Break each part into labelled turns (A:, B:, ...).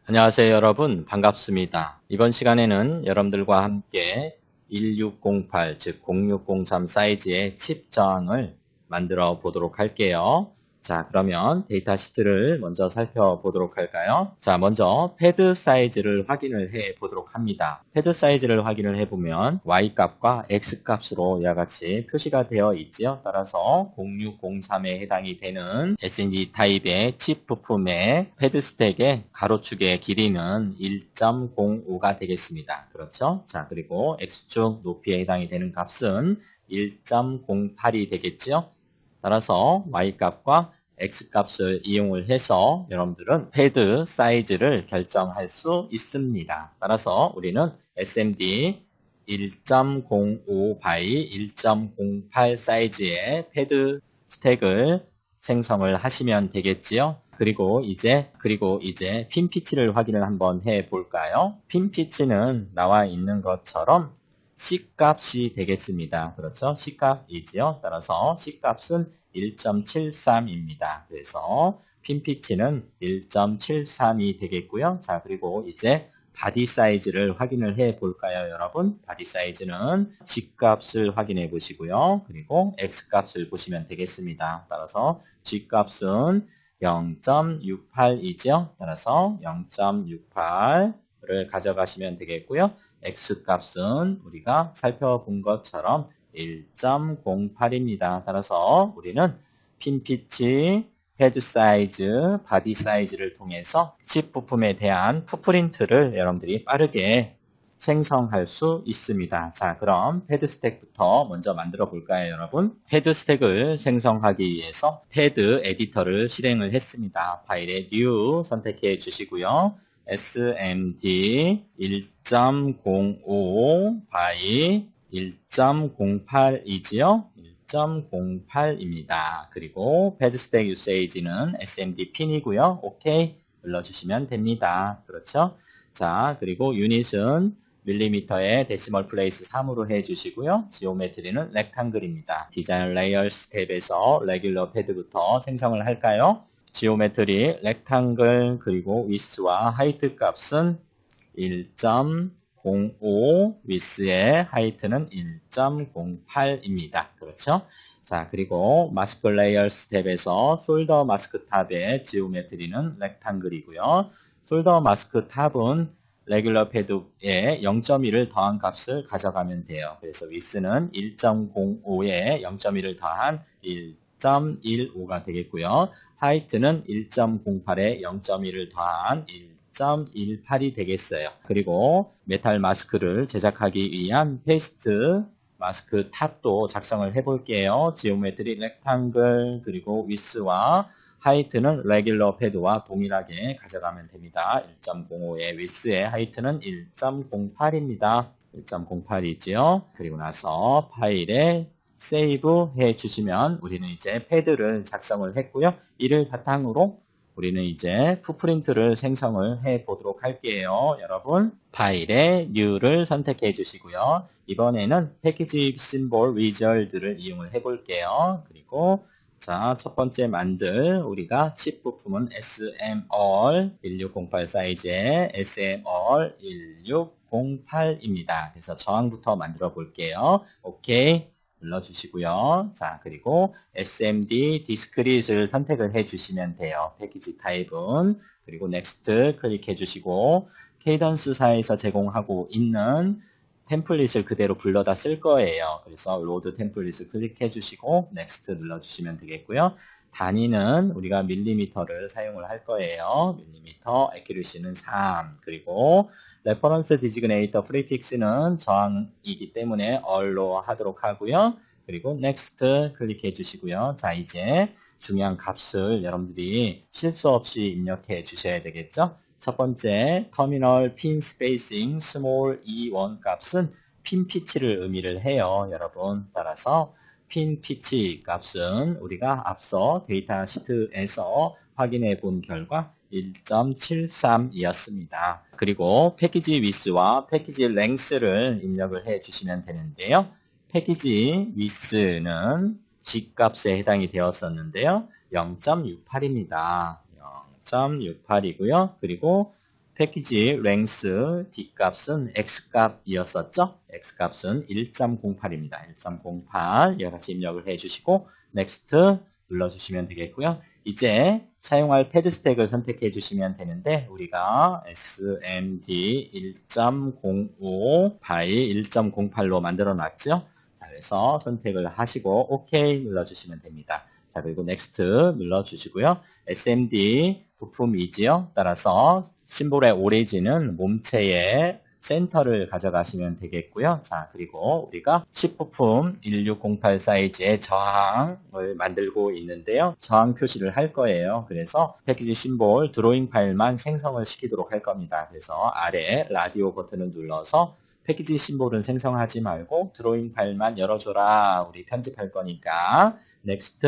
A: 안녕하세요, 여러분. 반갑습니다. 이번 시간에는 여러분들과 함께 1608, 즉 0603 사이즈의 칩 저항을 만들어 보도록 할게요. 자, 그러면 데이터 시트를 먼저 살펴보도록 할까요? 자, 먼저 패드 사이즈를 확인을 해 보도록 합니다. 패드 사이즈를 확인을 해보면 Y값과 X값으로 이와 같이 표시가 되어 있지요. 따라서 0603에 해당이 되는 SND 타입의 칩 부품의 패드 스택의 가로축의 길이는 1.05가 되겠습니다. 그렇죠? 자, 그리고 X축 높이에 해당이 되는 값은 1.08이 되겠지요. 따라서 Y값과 X값을 이용을 해서 여러분들은 패드 사이즈를 결정할 수 있습니다. 따라서 우리는 SMD 1.05 by 1.08 사이즈의 패드 스택을 생성을 하시면 되겠지요. 그리고 이제 핀 피치를 확인을 한번 해 볼까요? 핀 피치는 나와 있는 것처럼 C값이 되겠습니다. 그렇죠? C값이지요. 따라서 C값은 1.73입니다. 그래서 핀 피치는 1.73이 되겠고요. 자, 그리고 이제 바디 사이즈를 확인을 해 볼까요, 여러분? 바디 사이즈는 G값을 확인해 보시고요. 그리고 X값을 보시면 되겠습니다. 따라서 G값은 0.68이죠. 따라서 0.68을 가져가시면 되겠고요. X값은 우리가 살펴본 것처럼 1.08입니다. 따라서 우리는 핀 피치, 헤드 사이즈, 바디 사이즈를 통해서 칩 부품에 대한 풋프린트를 여러분들이 빠르게 생성할 수 있습니다. 자, 그럼 패드 스택부터 먼저 만들어 볼까요, 여러분? 패드 스택을 생성하기 위해서 패드 에디터를 실행을 했습니다. 파일에 New 선택해 주시고요. SMD 1.05 by 1.08이지요. 1.08입니다. 그리고 패드 스택 유세이지는 SMD 핀이고요. OK 눌러주시면 됩니다. 그렇죠? 자, 그리고 유닛은 밀리미터에 데시멀 플레이스 3으로 해주시고요. 지오메트리는 렉탱글입니다. 디자인 레이어스 탭에서 레귤러 패드부터 생성을 할까요? 지오메트리 렉탱글 그리고 위스와 하이트 값은 1.05, 위스의 하이트는 1.08입니다. 그렇죠? 자, 그리고 마스크 레이어스 탭에서 솔더 마스크 탑의 지오메트리는 렉탱글이고요. 솔더 마스크 탑은 레귤러 패드에 0.1을 더한 값을 가져가면 돼요. 그래서 위스는 1.05에 0.1을 더한 1.15가 되겠고요. 하이트는 1.08에 0.1을 더한 1.18이 되겠어요. 그리고 메탈 마스크를 제작하기 위한 페이스트 마스크 탑도 작성을 해볼게요. 지오메트리 렉탱글 그리고 위스와 하이트는 레귤러 패드와 동일하게 가져가면 됩니다. 1.05의 위스의 하이트는 1.08입니다. 1.08이지요. 그리고 나서 파일에 세이브 해 주시면 우리는 이제 패드를 작성을 했고요. 이를 바탕으로 우리는 이제 풋프린트를 생성을 해 보도록 할게요. 여러분 파일에 New를 선택해 주시고요. 이번에는 패키지 심볼 위저드를 이용을 해 볼게요. 그리고 자, 첫 번째 만들 우리가 칩 부품은 SMR 1608 사이즈의 SMR 1608입니다. 그래서 저항부터 만들어 볼게요. 오케이 눌러주시고요. 자, 그리고 SMD 디스크릿을 선택을 해주시면 돼요. 패키지 타입은. 그리고 넥스트 클릭해 주시고 케이던스사에서 제공하고 있는 템플릿을 그대로 불러다 쓸 거예요. 그래서 로드 템플릿을 클릭해 주시고 넥스트 눌러주시면 되겠고요. 단위는 우리가 밀리미터를 사용을 할 거예요. 밀리미터, 애큐리시는 3. 그리고 레퍼런스 디지그네이터 프리픽스는 저항이기 때문에 all로 하도록 하고요. 그리고 넥스트 클릭해 주시고요. 자, 이제 중요한 값을 여러분들이 실수 없이 입력해 주셔야 되겠죠. 첫 번째 터미널 핀 스페이싱 스몰 E1 값은 핀 피치를 의미를 해요. 여러분 따라서 핀 피치 값은 우리가 앞서 데이터 시트에서 확인해 본 결과 1.73이었습니다. 그리고 패키지 위스와 패키지 랭스를 입력을 해 주시면 되는데요. 패키지 위스는 G값에 해당이 되었었는데요. 0.68입니다. 0.68이고요. 그리고 패키지 length D값은 X값이었었죠? X값은 1.08입니다. 1.08 이와 같이 입력을 해주시고 next 눌러주시면 되겠고요. 이제 사용할 패드 스택을 선택해 주시면 되는데 우리가 SMD 1.05 바이 1.08로 만들어 놨죠? 자, 그래서 선택을 하시고 OK 눌러주시면 됩니다. 자, 그리고 next 눌러주시고요. SMD 부품이지요. 따라서 심볼의 오리진은 몸체의 센터를 가져가시면 되겠고요. 자, 그리고 우리가 칩 부품 1608 사이즈의 저항을 만들고 있는데요. 저항 표시를 할 거예요. 그래서 패키지 심볼 드로잉 파일만 생성을 시키도록 할 겁니다. 그래서 아래 라디오 버튼을 눌러서 패키지 심볼은 생성하지 말고 드로잉 파일만 열어줘라. 우리 편집할 거니까 next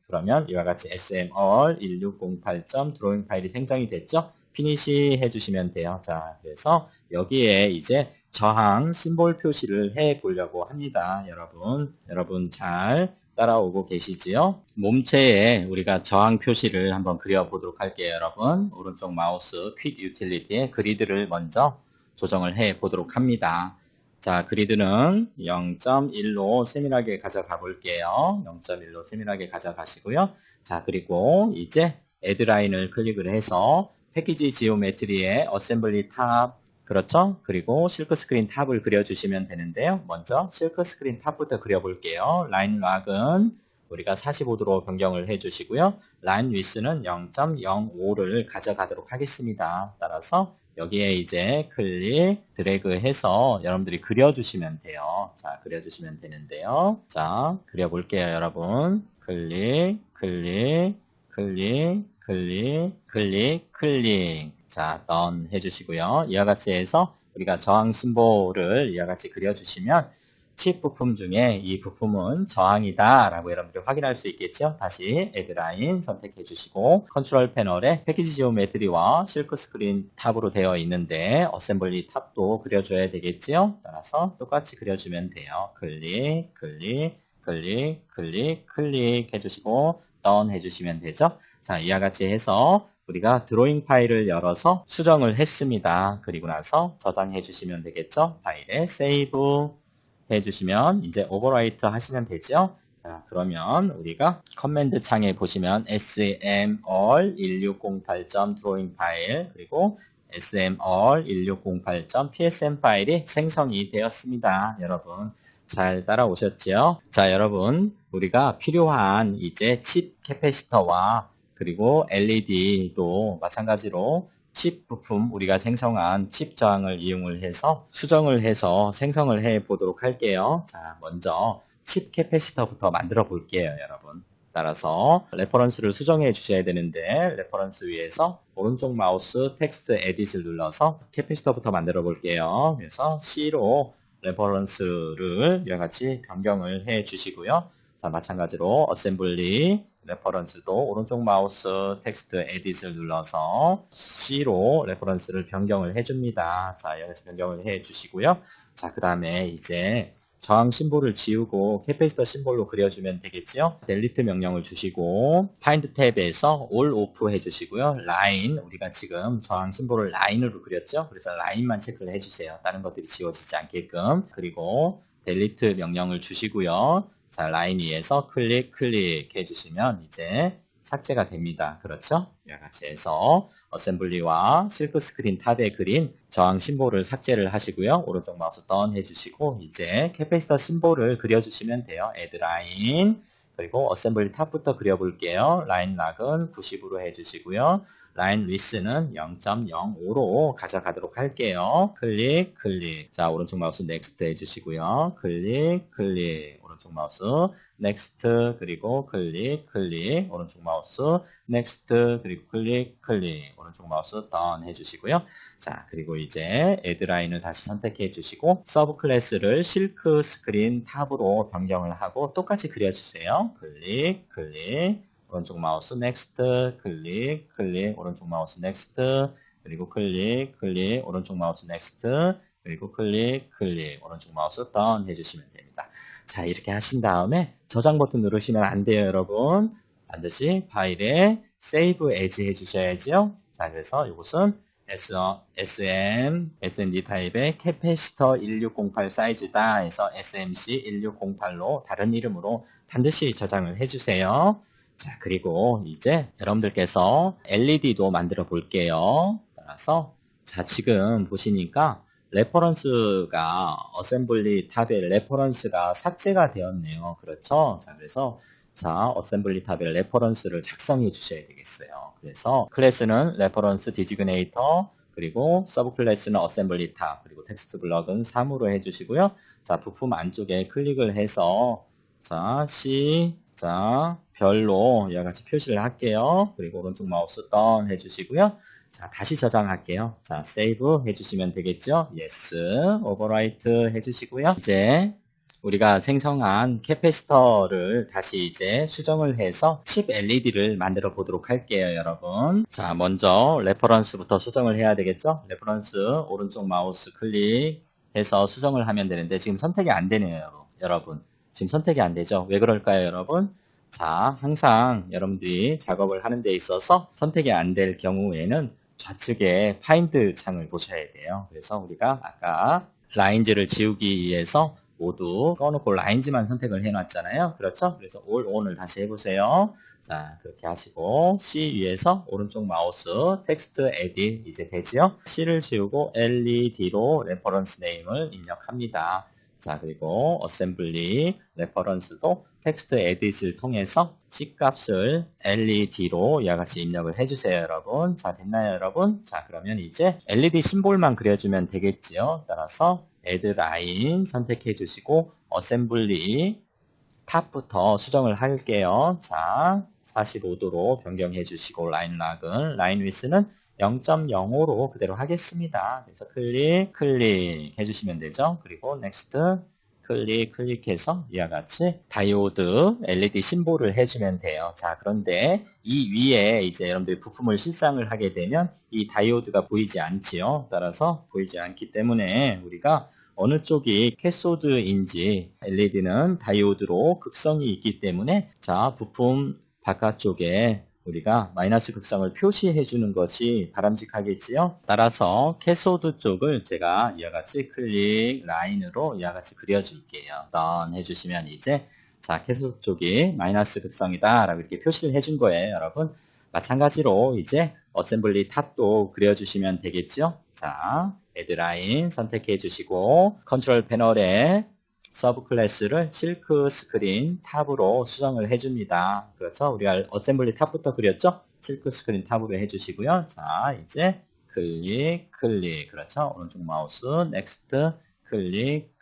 A: 그러면 이와 같이 SMR 1608. 드로잉 파일이 생성이 됐죠? 피니시 해주시면 돼요. 자, 그래서 여기에 이제 저항 심볼 표시를 해 보려고 합니다. 여러분 잘 따라오고 계시지요? 몸체에 우리가 저항 표시를 한번 그려보도록 할게요. 여러분 오른쪽 마우스 퀵 유틸리티에 그리드를 먼저 조정을 해 보도록 합니다. 자, 그리드는 0.1로 세밀하게 가져가 볼게요. 0.1로 세밀하게 가져가시고요. 자, 그리고 이제 애드 라인을 클릭을 해서 패키지 지오메트리의 어셈블리 탑, 그렇죠? 그리고 실크 스크린 탑을 그려주시면 되는데요. 먼저 실크 스크린 탑부터 그려볼게요. 라인 락은 우리가 45도로 변경을 해주시고요. 라인 위스는 0.05를 가져가도록 하겠습니다. 따라서 여기에 이제 클릭, 드래그 해서 여러분들이 그려주시면 돼요. 자, 그려주시면 되는데요. 자, 그려볼게요, 여러분. 클릭, 클릭, 클릭, 클릭, 클릭, 클릭. 자, done 해주시고요. 이와 같이 해서 우리가 저항 심볼을 이와 같이 그려주시면 칩 부품 중에 이 부품은 저항이다 라고 여러분들이 확인할 수 있겠죠. 다시 Add Line 선택해 주시고 컨트롤 패널에 패키지 지오메트리와 실크 스크린 탑으로 되어 있는데 어셈블리 탑도 그려줘야 되겠죠. 따라서 똑같이 그려주면 돼요. 클릭, 클릭, 클릭, 클릭, 클릭 해주시고 done 해주시면 되죠. 자, 이와 같이 해서 우리가 드로잉 파일을 열어서 수정을 했습니다. 그리고 나서 저장해 주시면 되겠죠. 파일에 save 해주시면 이제 오버라이트 하시면 되죠. 자, 그러면 우리가 커맨드 창에 보시면 SMR 1608. 드로잉 파일 그리고 SMR 1608. PSM 파일이 생성이 되었습니다. 여러분 잘 따라오셨죠? 자, 여러분 우리가 필요한 이제 칩 캐패시터와 그리고 LED도 마찬가지로 칩 부품 우리가 생성한 칩 저항을 이용을 해서 수정을 해서 생성을 해 보도록 할게요. 자, 먼저 칩 캐패시터부터 만들어 볼게요, 여러분. 따라서 레퍼런스를 수정해 주셔야 되는데 레퍼런스 위에서 오른쪽 마우스 텍스트 에딧을 눌러서 캐패시터부터 만들어 볼게요. 그래서 C로 레퍼런스를 이와 같이 변경을 해 주시고요. 자, 마찬가지로 어셈블리 레퍼런스도 오른쪽 마우스 텍스트 에딧을 눌러서 C로 레퍼런스를 변경을 해줍니다. 자, 여기서 변경을 해주시고요. 자, 그 다음에 이제 저항 심볼을 지우고 캐패시터 심볼로 그려주면 되겠지요. 델리트 명령을 주시고 파인드 탭에서 올 오프 해주시고요. 라인, 우리가 지금 저항 심볼을 라인으로 그렸죠. 그래서 라인만 체크를 해주세요. 다른 것들이 지워지지 않게끔. 그리고 델리트 명령을 주시고요. 자, 라인 위에서 클릭 해주시면 이제 삭제가 됩니다. 그렇죠? 이와 같이 해서 어셈블리와 실크 스크린 탑에 그린 저항 심볼을 삭제를 하시고요. 오른쪽 마우스 done 해주시고 이제 캐패시터 심볼을 그려주시면 돼요. Add Line 그리고 어셈블리 탑부터 그려볼게요. 라인 락은 90으로 해주시고요. 라인 위스는 0.05로 가져가도록 할게요. 클릭. 자, 오른쪽 마우스 넥스트 해주시고요. 클릭. 오른쪽 마우스 넥스트 그리고 클릭. 오른쪽 마우스 넥스트 그리고 클릭. 오른쪽 마우스 done 해주시고요. 자, 그리고 이제 Add Line을 다시 선택해 주시고 서브 클래스를 실크 스크린 탑으로 변경을 하고 똑같이 그려주세요. 클릭. 오른쪽 마우스 넥스트 클릭. 오른쪽 마우스 넥스트 그리고 클릭. 오른쪽 마우스 넥스트 그리고 클릭. 오른쪽 마우스 done 해주시면 됩니다. 자, 이렇게 하신 다음에 저장 버튼 누르시면 안 돼요, 여러분. 반드시 파일에 save as 해주셔야죠. 자, 그래서 이것은 SMD 타입의 캐패시터 1608 사이즈다 해서 SMC 1608로 다른 이름으로 반드시 저장을 해주세요. 자, 그리고 이제 여러분들께서 LED도 만들어 볼게요. 따라서 자, 지금 보시니까 레퍼런스가 어셈블리 탑의 레퍼런스가 삭제가 되었네요. 그렇죠? 자, 그래서 자, 어셈블리 탑의 레퍼런스를 작성해 주셔야 되겠어요. 그래서 클래스는 레퍼런스 디지그네이터, 그리고 서브 클래스는 어셈블리 탑, 그리고 텍스트 블럭은 3으로 해주시고요. 자, 부품 안쪽에 클릭을 해서 자, C, 자, 별로 이와 같이 표시를 할게요. 그리고 오른쪽 마우스 던 해주시고요. 자, 다시 저장할게요. 자, 세이브 해주시면 되겠죠? Yes, 오버라이트 해주시고요. 이제 우리가 생성한 캐패시터를 다시 이제 수정을 해서 칩 LED를 만들어 보도록 할게요, 여러분. 자, 먼저 레퍼런스부터 수정을 해야 되겠죠? 레퍼런스 오른쪽 마우스 클릭해서 수정을 하면 되는데 지금 선택이 안 되네요, 여러분. 지금 선택이 안 되죠? 왜 그럴까요, 여러분? 자, 항상 여러분들이 작업을 하는 데 있어서 선택이 안 될 경우에는 좌측에 파인드 창을 보셔야 돼요. 그래서 우리가 아까 라인즈를 지우기 위해서 모두 꺼놓고 라인즈만 선택을 해놨잖아요. 그렇죠? 그래서 all on을 다시 해보세요. 자, 그렇게 하시고 C 위에서 오른쪽 마우스 텍스트 에딧 이제 되지요? C를 지우고 LED로 레퍼런스 네임을 입력합니다. 자, 그리고 어셈블리 레퍼런스도 텍스트 에딧을 통해서 C 값을 LED로 이와 같이 입력을 해주세요, 여러분. 자, 됐나요, 여러분? 자, 그러면 이제 LED 심볼만 그려주면 되겠지요. 따라서 add line 선택해 주시고 어셈블리 탑부터 수정을 할게요. 자, 45도로 변경해 주시고 라인 락은 라인 위스는 0.05로 그대로 하겠습니다. 그래서 클릭 해주시면 되죠. 그리고 next 클릭해서 이와 같이 다이오드 LED 심볼을 해주면 돼요. 자, 그런데 이 위에 이제 여러분들이 부품을 실상을 하게 되면 이 다이오드가 보이지 않지요. 따라서 보이지 않기 때문에 우리가 어느 쪽이 캐소드인지 LED는 다이오드로 극성이 있기 때문에 자, 부품 바깥쪽에 우리가 마이너스 극성을 표시해 주는 것이 바람직하겠지요. 따라서 캐소드 쪽을 제가 이와 같이 클릭 라인으로 이와 같이 그려줄게요. 던 해주시면 이제 자, 캐소드 쪽이 마이너스 극성이다 라고 이렇게 표시를 해준 거예요, 여러분. 마찬가지로 이제 어셈블리 탑도 그려주시면 되겠죠. 자, add line 선택해 주시고 컨트롤 패널에 서브 클래스를 실크 스크린 탑으로 수정을 해줍니다. 그렇죠? 우리가 어셈블리 탑부터 그렸죠? 실크 스크린 탑으로 해주시고요. 자, 이제 클릭. 그렇죠? 오른쪽 마우스 next 클릭.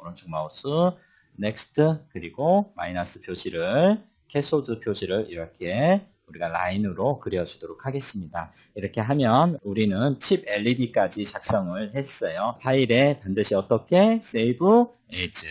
A: 오른쪽 마우스 next 그리고 마이너스 표시를 캐소드 표시를 이렇게 우리가 라인으로 그려주도록 하겠습니다. 이렇게 하면 우리는 칩 LED까지 작성을 했어요. 파일에 반드시 어떻게? Save as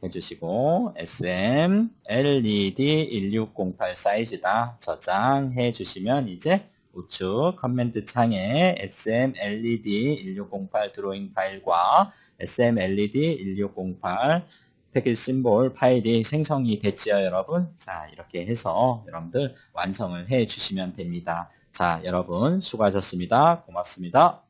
A: 해주시고 SM LED 1608 사이즈다 저장해 주시면 이제 우측 커맨드 창에 SM LED 1608 드로잉 파일과 SM LED 1608 패키지 심볼 파일이 생성이 됐지요, 여러분. 자, 이렇게 해서 여러분들 완성을 해 주시면 됩니다. 자, 여러분 수고하셨습니다. 고맙습니다.